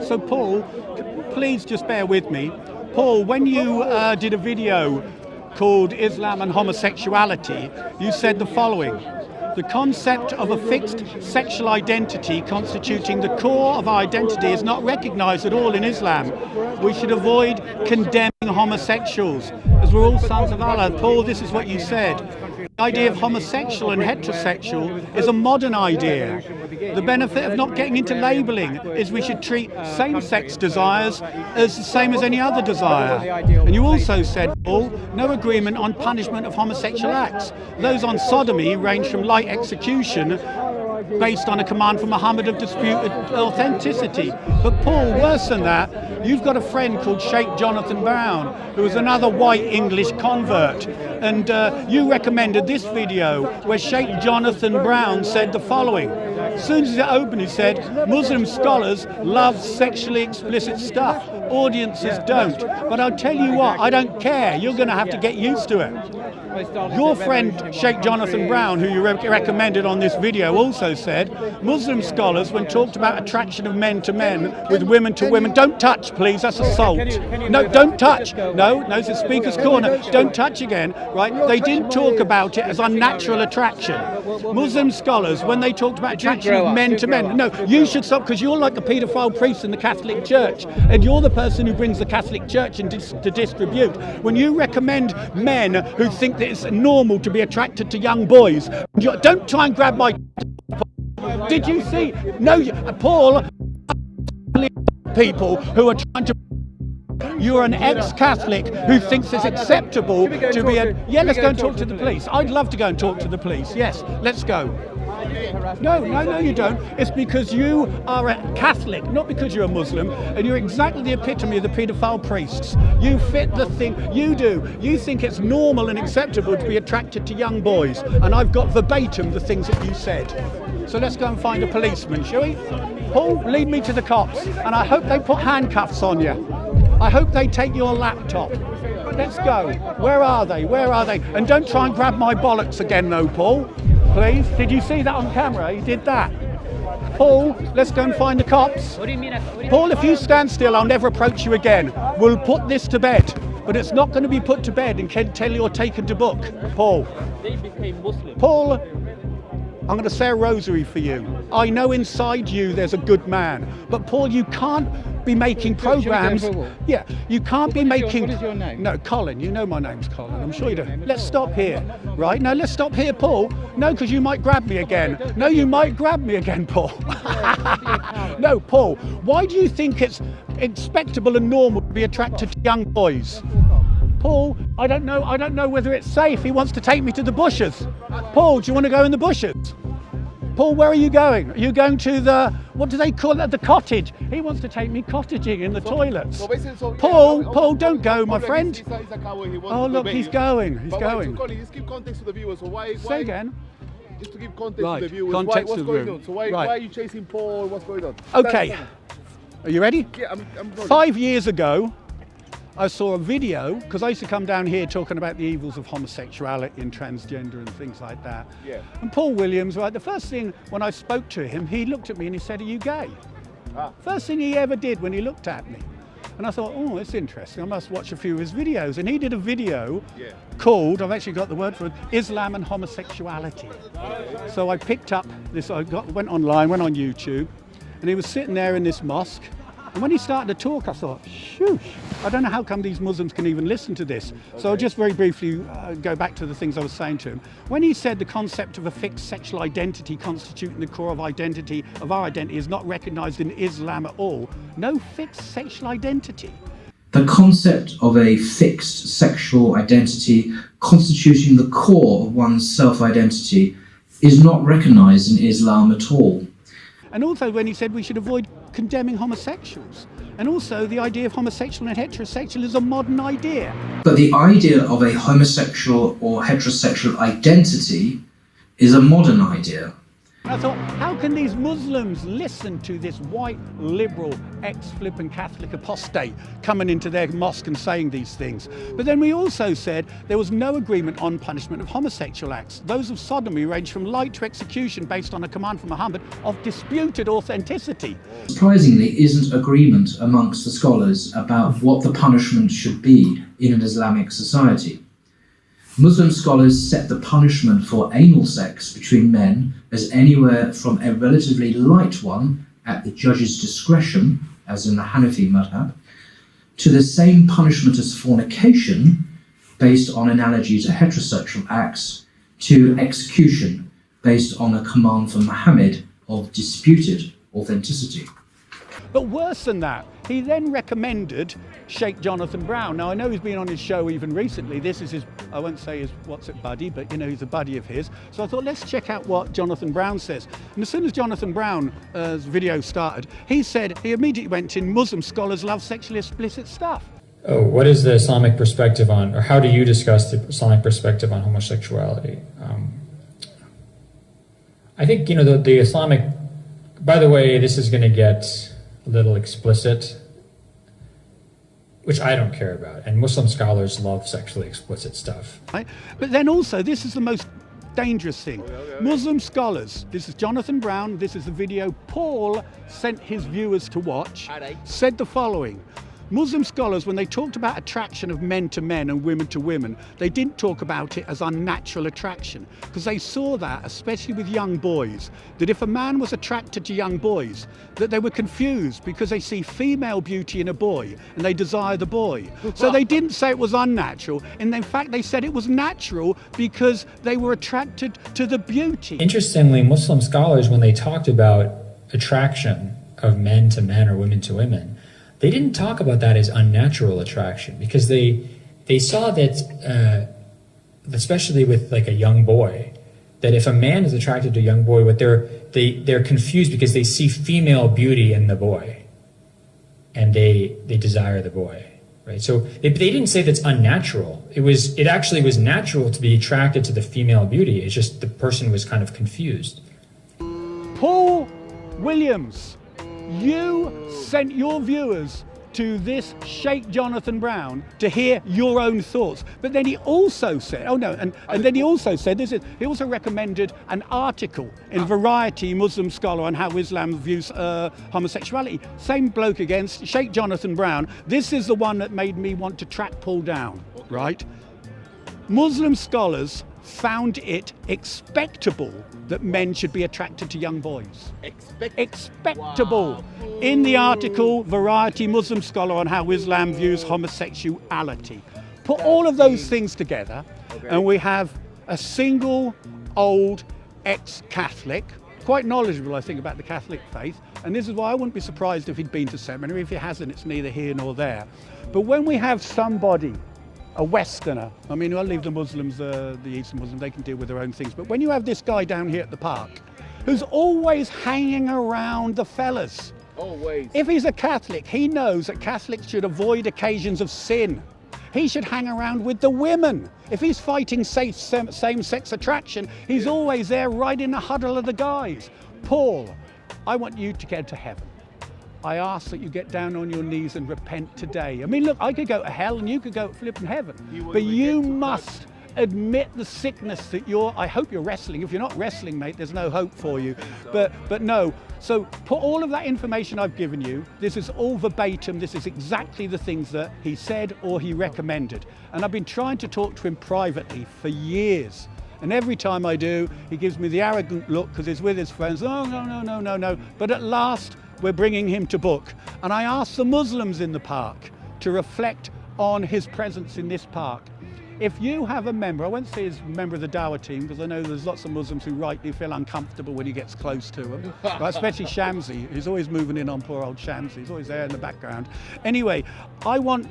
So Paul, please just bear with me. Paul, when you did a video called Islam and Homosexuality, you said the following: the concept of a fixed sexual identity constituting the core of our identity is not recognized at all in Islam. We should avoid condemning homosexuals, as we're all sons of Allah. Paul, this is what you said. The idea of homosexual and heterosexual is a modern idea. The benefit of not getting into labelling is we should treat same-sex desires as the same as any other desire. And you also said, Paul, no agreement on punishment of homosexual acts. Those on sodomy range from light execution based on a command from Muhammad of disputed authenticity. But Paul, worse than that, you've got a friend called Sheikh Jonathan Brown, who is another white English convert. And you recommended this video where Sheikh Jonathan Brown said the following. As soon as it opened, he said, Muslim scholars love sexually explicit stuff. Audiences don't. But I'll tell you what, I don't care. You're going to have to get used to it. Your friend Sheikh Jonathan Brown, who you recommended on this video, also said Muslim scholars, when talked about attraction of men to men with women to women, don't touch, please, that's assault. No, don't touch. No, it's the speaker's corner. Don't touch again, right? They didn't talk about it as unnatural attraction. Muslim scholars, when they talked about attraction of men to men, no, you should stop, because you're like the paedophile priest in the Catholic Church, and you're the person who brings the Catholic Church in to distribute. When you recommend men who think that it's normal to be attracted to young boys, don't try and grab my... Did you see? No, Paul, people who are trying to... You're an ex-Catholic who thinks it's acceptable to be a... Yeah, let's go and talk to the police. I'd love to go and talk to the police. Yes, let's go. No, you don't. It's because you are a Catholic, not because you're a Muslim, and you're exactly the epitome of the paedophile priests. You fit the thing. You do. You think it's normal and acceptable to be attracted to young boys, and I've got verbatim the things that you said. So let's go and find a policeman, shall we? Paul, lead me to the cops, and I hope they put handcuffs on you. I hope they take your laptop. Let's go. Where are they? Where are they? And don't try and grab my bollocks again, though, Paul. Please. Did you see that on camera? He did that. Paul, let's go and find the cops. What do you mean? Paul, if you stand still, I'll never approach you again. We'll put this to bed. But it's not going to be put to bed until you're taken to book. Paul. They became Muslim. Paul, I'm going to say a rosary for you. I know inside you there's a good man. But Paul, you can't be making programs. Yeah, you can't be making... What is your name? No, Colin. You know my name's Colin. I'm sure you do. Let's stop here, right? No, let's stop here, Paul. No, because you might grab me again. No, you might grab me again, Paul. No, Paul, why do you think it's expectable and normal to be attracted to young boys? Paul, I don't know whether it's safe. He wants to take me to the bushes. Paul, do you want to go in the bushes? Paul, where are you going? Are you going to the, what do they call it, the cottage? He wants to take me cottaging in the toilets. Paul, don't go, my friend. Oh, look, he's going. He's going. Just give context to the viewers. So why? Say again. Just to give context to the viewers. What's going on? So why are you chasing Paul? What's going on? Okay. Are you ready? Yeah, I'm ready. 5 years ago, I saw a video, because I used to come down here talking about the evils of homosexuality and transgender and things like that. Yeah. And Paul Williams, right, the first thing when I spoke to him, he looked at me and he said, "Are you gay?" First thing he ever did when he looked at me. And I thought, oh, it's interesting, I must watch a few of his videos. And he did a video called, I've actually got the word for it, Islam and Homosexuality. So I picked up this, went online, went on YouTube, and he was sitting there in this mosque. And when he started to talk, I thought, shoosh, I don't know how come these Muslims can even listen to this. So I'll just very briefly go back to the things I was saying to him. When he said the concept of a fixed sexual identity constituting the core of our identity is not recognised in Islam at all. No fixed sexual identity. The concept of a fixed sexual identity constituting the core of one's self-identity is not recognised in Islam at all. And also when he said we should avoid condemning homosexuals. And also the idea of homosexual and heterosexual is a modern idea. But the idea of a homosexual or heterosexual identity is a modern idea. I thought, how can these Muslims listen to this white, liberal, ex-flippant Catholic apostate coming into their mosque and saying these things? But then we also said there was no agreement on punishment of homosexual acts. Those of sodomy range from light to execution based on a command from Muhammad of disputed authenticity. Surprisingly, isn't agreement amongst the scholars about what the punishment should be in an Islamic society. Muslim scholars set the punishment for anal sex between men as anywhere from a relatively light one at the judge's discretion, as in the Hanafi madhab, to the same punishment as fornication, based on analogy to heterosexual acts, to execution, based on a command from Muhammad of disputed authenticity. But worse than that, he then recommended Sheikh Jonathan Brown. Now, I know he's been on his show even recently. This is his, I won't say his buddy, but he's a buddy of his. So I thought, let's check out what Jonathan Brown says. And as soon as Jonathan Brown's video started, he said he immediately went in, Muslim scholars love sexually explicit stuff. Oh, what is the Islamic perspective on, or how do you discuss the Islamic perspective on homosexuality? I think, the Islamic, by the way, this is going to get a little explicit, which I don't care about. And Muslim scholars love sexually explicit stuff. Right? But then also, this is the most dangerous thing. Muslim scholars, this is Jonathan Brown, this is the video Paul sent his viewers to watch, said the following. Muslim scholars, when they talked about attraction of men to men and women to women, they didn't talk about it as unnatural attraction, because they saw that, especially with young boys, that if a man was attracted to young boys, that they were confused because they see female beauty in a boy and they desire the boy. So they didn't say it was unnatural, and in fact they said it was natural because they were attracted to the beauty. Interestingly, Muslim scholars, when they talked about attraction of men to men or women to women, they didn't talk about that as unnatural attraction, because they saw that, especially with like a young boy, that if a man is attracted to a young boy, they're confused because they see female beauty in the boy, and they desire the boy, right? So they didn't say that's unnatural. It actually was natural to be attracted to the female beauty. It's just the person was kind of confused. Paul Williams, you sent your viewers to this Sheikh Jonathan Brown to hear your own thoughts. But then he also said, and then he also said, he also recommended an article in Variety Muslim Scholar on how Islam views homosexuality. Same bloke again, Sheikh Jonathan Brown. This is the one that made me want to track Paul down, right? Muslim scholars found it expectable that men should be attracted to young boys. Expectable. Wow. In the article, Variety Muslim Scholar on how Islam views homosexuality. Put all of those things together, and we have a single old ex-Catholic, quite knowledgeable, I think, about the Catholic faith. And this is why I wouldn't be surprised if he'd been to seminary. If he hasn't, it's neither here nor there. But when we have somebody, a Westerner, I mean, I'll leave the Muslims, the Eastern Muslims, they can deal with their own things. But when you have this guy down here at the park, who's always hanging around the fellas. Always. If he's a Catholic, he knows that Catholics should avoid occasions of sin. He should hang around with the women. If he's fighting same-sex attraction, he's always there right in the huddle of the guys. Paul, I want you to get to heaven. I ask that you get down on your knees and repent today. I mean, look, I could go to hell and you could go to flipping heaven. But you must admit the sickness that I hope you're wrestling. If you're not wrestling, mate, there's no hope for you. But no. So put all of that information I've given you, this is all verbatim, this is exactly the things that he said or he recommended. And I've been trying to talk to him privately for years. And every time I do, he gives me the arrogant look because he's with his friends. Oh, no. But at last, we're bringing him to book. And I asked the Muslims in the park to reflect on his presence in this park. If you have a member, I won't say he's a member of the Dawah team, because I know there's lots of Muslims who rightly feel uncomfortable when he gets close to them, right? Especially Shamsi. He's always moving in on poor old Shamsi. He's always there in the background. Anyway, I want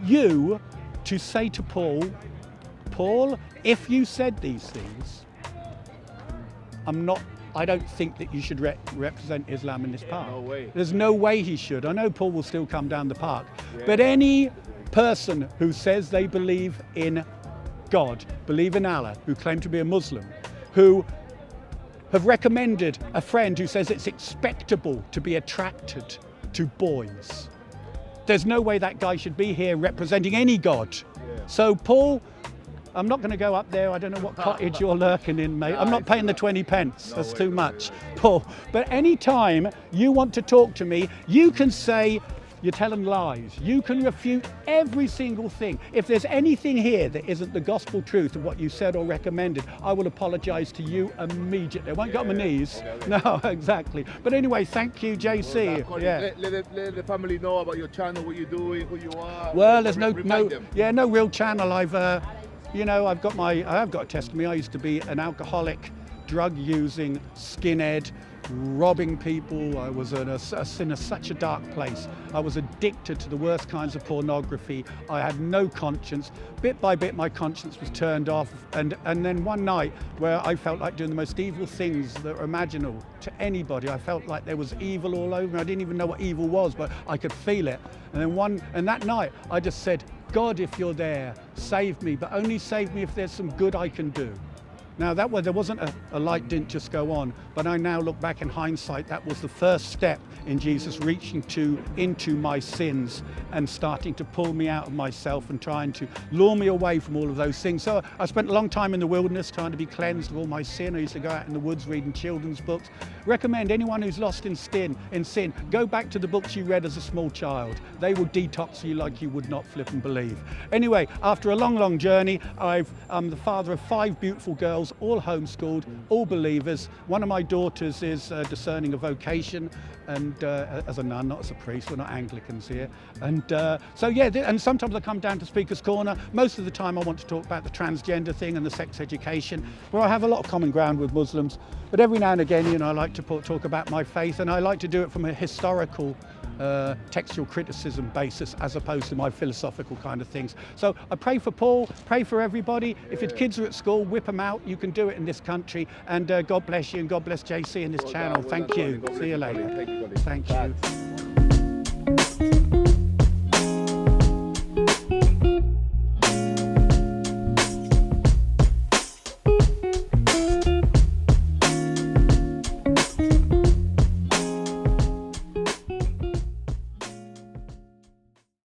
you to say to Paul, if you said these things, I don't think that you should represent Islam in this park. No way. There's no way he should. I know Paul will still come down the park. Yeah. But any person who says they believe in God, believe in Allah, who claim to be a Muslim, who have recommended a friend who says it's expectable to be attracted to boys. There's no way that guy should be here representing any God. So Paul, I'm not going to go up there. I don't know what cottage you're lurking in, mate. I'm not paying the 20 pence. That's too much, Paul. But any time you want to talk to me, you can say you're telling lies. You can refute every single thing. If there's anything here that isn't the gospel truth of what you said or recommended, I will apologize to you immediately. I won't get on my knees. No, exactly. But anyway, thank you, JC. Colin, let the family know about your channel, what you're doing, who you are. Well, there's no real channel. I have got a testimony. I used to be an alcoholic, drug-using skinhead, robbing people. I was in such a dark place. I was addicted to the worst kinds of pornography. I had no conscience. Bit by bit, my conscience was turned off. And then one night, where I felt like doing the most evil things that were imaginable to anybody. I felt like there was evil all over me. I didn't even know what evil was, but I could feel it. And that night, I just said, God, if you're there, save me, but only save me if there's some good I can do. Now, there wasn't a light didn't just go on, but I now look back in hindsight, that was the first step in Jesus reaching into my sins and starting to pull me out of myself and trying to lure me away from all of those things. So I spent a long time in the wilderness trying to be cleansed of all my sin. I used to go out in the woods reading children's books. Recommend anyone who's lost in sin, go back to the books you read as a small child. They will detox you like you would not flip and believe. Anyway, after a long, long journey, I'm the father of 5 beautiful girls, all homeschooled, all believers. One of my daughters is discerning a vocation, and as a nun, not as a priest. We're not Anglicans here. And and sometimes I come down to Speaker's Corner. Most of the time I want to talk about the transgender thing and the sex education, where I have a lot of common ground with Muslims. But every now and again, I like to talk about my faith, and I like to do it from a historical textual criticism basis as opposed to my philosophical kind of things. So I pray for Paul, pray for everybody. If your kids are at school, whip them out. You can do it in this country. And God bless you, and God bless JC and this channel. Thank you. See you later. Thank you.